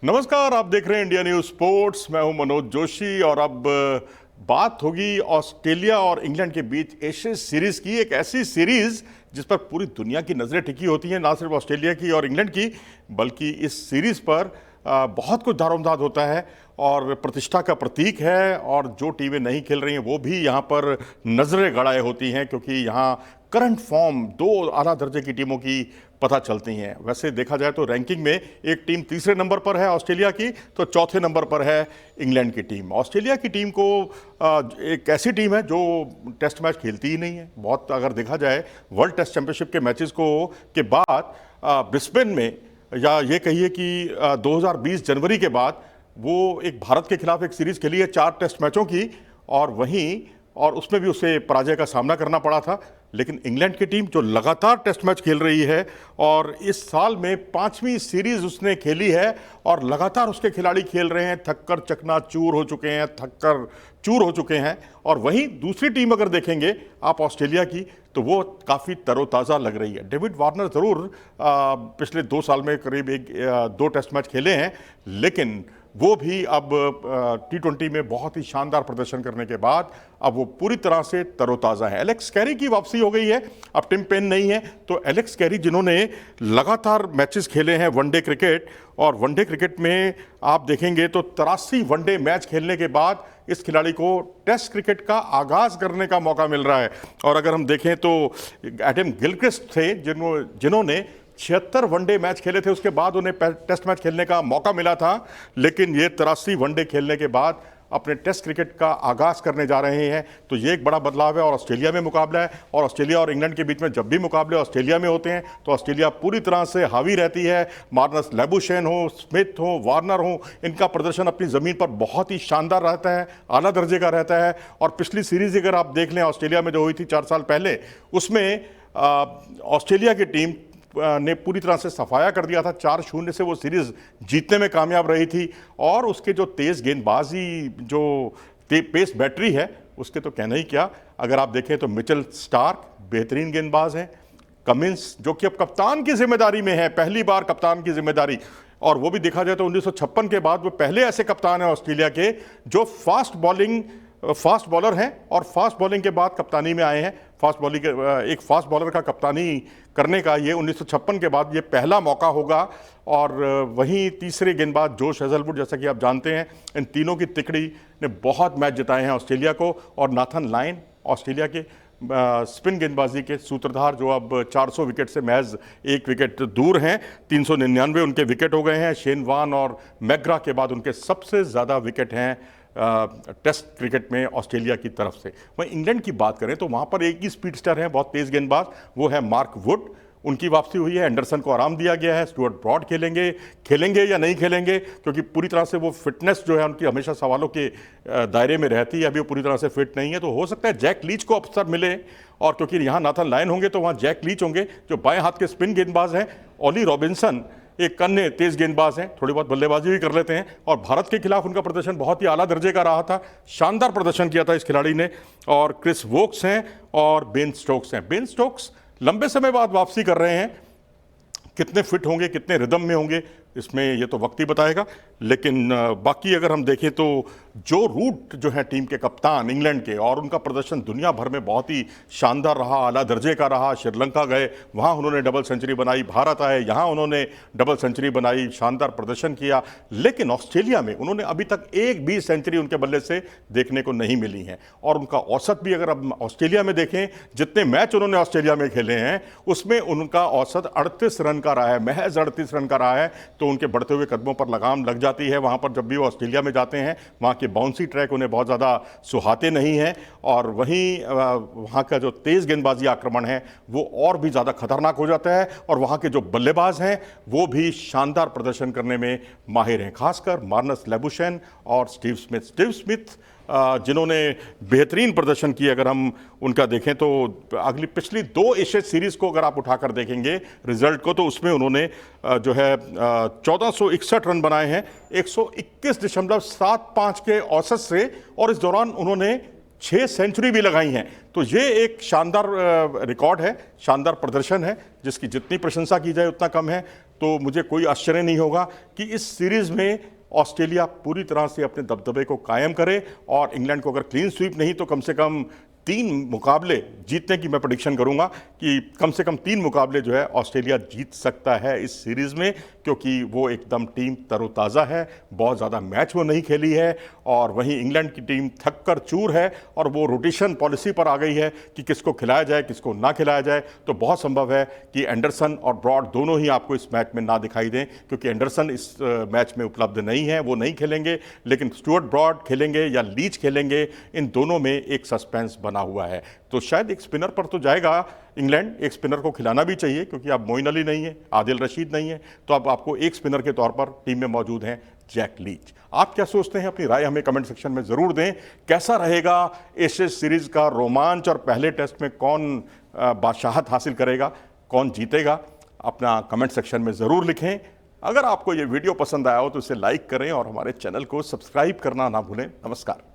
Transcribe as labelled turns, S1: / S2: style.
S1: नमस्कार, आप देख रहे हैं इंडिया न्यूज स्पोर्ट्स। मैं हूं मनोज जोशी और अब बात होगी ऑस्ट्रेलिया और इंग्लैंड के बीच एशेज सीरीज की। एक ऐसी सीरीज जिस पर पूरी दुनिया की नज़रें टिकी होती हैं, ना सिर्फ ऑस्ट्रेलिया की और इंग्लैंड की, बल्कि इस सीरीज पर बहुत कुछ दारोमदार होता है और प्रतिष्ठा का प्रतीक है। और जो टीमें नहीं खेल रही हैं वो भी यहाँ पर नज़रें गड़ाए होती हैं, क्योंकि यहाँ करंट फॉर्म दो आला दर्जे की टीमों की पता चलती हैं। वैसे देखा जाए तो रैंकिंग में एक टीम तीसरे नंबर पर है ऑस्ट्रेलिया की, तो चौथे नंबर पर है इंग्लैंड की टीम। ऑस्ट्रेलिया की टीम को एक ऐसी टीम है जो टेस्ट मैच खेलती ही नहीं है। बहुत अगर देखा जाए वर्ल्ड टेस्ट चैंपियनशिप के मैचेस के बाद ब्रिस्बेन में, या ये कहिए कि 2020 जनवरी के बाद वो एक भारत के खिलाफ एक सीरीज खेली है 4 टेस्ट मैचों की, और उसमें भी उसे पराजय का सामना करना पड़ा था। लेकिन इंग्लैंड की टीम जो लगातार टेस्ट मैच खेल रही है और इस साल में 5वीं सीरीज उसने खेली है और लगातार उसके खिलाड़ी खेल रहे हैं, थककर चकनाचूर हो चुके हैं। और वहीं दूसरी टीम अगर देखेंगे आप ऑस्ट्रेलिया की, तो वो काफ़ी तरोताज़ा लग रही है। डेविड वार्नर ज़रूर पिछले 2 साल में करीब 2 टेस्ट मैच खेले हैं, लेकिन वो भी अब T20 में बहुत ही शानदार प्रदर्शन करने के बाद अब वो पूरी तरह से तरोताज़ा है। एलेक्स कैरी की वापसी हो गई है, अब टिम पेन नहीं है, तो एलेक्स कैरी जिन्होंने लगातार मैचेस खेले हैं वनडे क्रिकेट, और वनडे क्रिकेट में आप देखेंगे तो 83 वनडे मैच खेलने के बाद इस खिलाड़ी को टेस्ट क्रिकेट का आगाज़ करने का मौका मिल रहा है। और अगर हम देखें तो एडम गिलक्रिस्ट थे जिन्होंने 76 वनडे मैच खेले थे, उसके बाद उन्हें टेस्ट मैच खेलने का मौका मिला था, लेकिन ये 83 वनडे खेलने के बाद अपने टेस्ट क्रिकेट का आगाज़ करने जा रहे हैं। तो ये एक बड़ा बदलाव है। और ऑस्ट्रेलिया में मुकाबला है, और ऑस्ट्रेलिया और इंग्लैंड के बीच में जब भी मुकाबले ऑस्ट्रेलिया में होते हैं तो ऑस्ट्रेलिया पूरी तरह से हावी रहती है। मार्नस लैबुशेन हो, स्मिथ हो, वार्नर हो, इनका प्रदर्शन अपनी ज़मीन पर बहुत ही शानदार रहता है, आला दर्जे का रहता है। और पिछली सीरीज़ अगर आप देख लें ऑस्ट्रेलिया में जो हुई थी 4 साल पहले, उसमें ऑस्ट्रेलिया की टीम ने पूरी तरह से सफाया कर दिया था। 4-0 से वो सीरीज जीतने में कामयाब रही थी। और उसके जो तेज़ गेंदबाजी, जो पेस बैटरी है, उसके तो कहना ही क्या। अगर आप देखें तो मिचेल स्टार्क बेहतरीन गेंदबाज हैं, कमिंस जो कि अब कप्तान की जिम्मेदारी में है, पहली बार कप्तान की जिम्मेदारी, और वो भी देखा जाए तो 1956 के बाद वो पहले ऐसे कप्तान हैं ऑस्ट्रेलिया के जो फास्ट बॉलर हैं और फास्ट बॉलिंग के बाद कप्तानी में आए हैं। एक फास्ट बॉलर का कप्तानी करने का ये 1956 के बाद ये पहला मौका होगा। और वहीं तीसरे गेंदबाज जोश हेजलवुड, जैसा कि आप जानते हैं, इन तीनों की तिकड़ी ने बहुत मैच जिताए हैं ऑस्ट्रेलिया को। और नाथन लायन ऑस्ट्रेलिया के स्पिन गेंदबाजी के सूत्रधार, जो अब 400 विकेट से महज 1 विकेट दूर हैं, 399 उनके विकेट हो गए हैं। शेन वॉर्न और मैकग्रा के बाद उनके सबसे ज़्यादा विकेट हैं टेस्ट क्रिकेट में ऑस्ट्रेलिया की तरफ से। वहीं इंग्लैंड की बात करें तो वहाँ पर एक ही स्पीड स्टार है, बहुत तेज़ गेंदबाज, वो है मार्क वुड। उनकी वापसी हुई है, एंडरसन को आराम दिया गया है। स्टुअर्ट ब्रॉड खेलेंगे या नहीं खेलेंगे, क्योंकि पूरी तरह से वो फिटनेस जो है उनकी हमेशा सवालों के दायरे में रहती है। अभी वो पूरी तरह से फिट नहीं है, तो हो सकता है जैक लीच को अवसर मिले। और क्योंकि यहाँ नाथन लायन होंगे तो वहाँ जैक लीच होंगे, जो बाएं हाथ के स्पिन गेंदबाज हैं। ओली रॉबिन्सन एक अन्य तेज गेंदबाज हैं, थोड़ी बहुत बल्लेबाजी भी कर लेते हैं। और भारत के खिलाफ उनका प्रदर्शन बहुत ही आला दर्जे का रहा था, शानदार प्रदर्शन किया था इस खिलाड़ी ने। और क्रिस वोक्स हैं और बेन स्टोक्स हैं। बेन स्टोक्स लंबे समय बाद वापसी कर रहे हैं, कितने फिट होंगे, कितने रिदम में होंगे, इसमें ये तो वक्त ही बताएगा। लेकिन बाकी अगर हम देखें तो जो रूट जो है टीम के कप्तान इंग्लैंड के, और उनका प्रदर्शन दुनिया भर में बहुत ही शानदार रहा, आला दर्जे का रहा। श्रीलंका गए, वहाँ उन्होंने डबल सेंचुरी बनाई, भारत आए, यहाँ उन्होंने डबल सेंचुरी बनाई, शानदार प्रदर्शन किया। लेकिन ऑस्ट्रेलिया में उन्होंने अभी तक एक भी सेंचुरी उनके बल्ले से देखने को नहीं मिली है। और उनका औसत भी अगर अब ऑस्ट्रेलिया में देखें, जितने मैच उन्होंने ऑस्ट्रेलिया में खेले हैं उसमें उनका औसत 38 रन का रहा है, महज 38 रन का रहा है। तो उनके बढ़ते हुए कदमों पर लगाम लग जाती है वहाँ पर। जब भी वो ऑस्ट्रेलिया में जाते हैं, वहाँ के बाउंसी ट्रैक उन्हें बहुत ज़्यादा सुहाते नहीं हैं। और वहीं वहाँ का जो तेज़ गेंदबाजी आक्रमण है वो और भी ज़्यादा खतरनाक हो जाता है। और वहाँ के जो बल्लेबाज हैं वो भी शानदार प्रदर्शन करने में माहिर हैं, खासकर मार्नस लैबुशेन और स्टीव स्मिथ जिन्होंने बेहतरीन प्रदर्शन किया। अगर हम उनका देखें तो पिछली 2 एशेज सीरीज़ को अगर आप उठाकर देखेंगे रिजल्ट को, तो उसमें उन्होंने जो है 1461 रन बनाए हैं 121.75 के औसत से। और इस दौरान उन्होंने 6 सेंचुरी भी लगाई हैं। तो ये एक शानदार रिकॉर्ड है, शानदार प्रदर्शन है, जिसकी जितनी प्रशंसा की जाए उतना कम है। तो मुझे कोई आश्चर्य नहीं होगा कि इस सीरीज में ऑस्ट्रेलिया पूरी तरह से अपने दबदबे को कायम करे और इंग्लैंड को अगर क्लीन स्वीप नहीं तो कम से कम 3 मुकाबले जीतने की मैं प्रेडिक्शन करूंगा कि कम से कम 3 मुकाबले जो है ऑस्ट्रेलिया जीत सकता है इस सीरीज में, क्योंकि वो एकदम टीम तरोताज़ा है, बहुत ज़्यादा मैच वो नहीं खेली है और वहीं इंग्लैंड की टीम थक कर चूर है और वो रोटेशन पॉलिसी पर आ गई है कि किसको खिलाया जाए किसको ना खिलाया जाए। तो बहुत संभव है कि एंडरसन और ब्रॉड दोनों ही आपको इस मैच में ना दिखाई दें, क्योंकि एंडरसन इस मैच में उपलब्ध नहीं है, वो नहीं खेलेंगे, लेकिन स्टुअर्ट ब्रॉड खेलेंगे या लीच खेलेंगे, इन दोनों में एक सस्पेंस बना हुआ है। तो शायद एक स्पिनर पर तो जाएगा इंग्लैंड, एक स्पिनर को खिलाना भी चाहिए क्योंकि अब मोइन अली नहीं है, आदिल रशीद नहीं है, तो अब आपको एक स्पिनर के तौर पर टीम में मौजूद हैं जैक लीच। आप क्या सोचते हैं? अपनी राय हमें कमेंट सेक्शन में जरूर दें। कैसा रहेगा एशेज सीरीज का रोमांच और पहले टेस्ट में कौन बादशाहत हासिल करेगा, कौन जीतेगा? अपना कमेंट सेक्शन में जरूर लिखें। अगर आपको ये वीडियो पसंद आया हो तो इसे लाइक करें और हमारे चैनल को सब्सक्राइब करना ना भूलें। नमस्कार।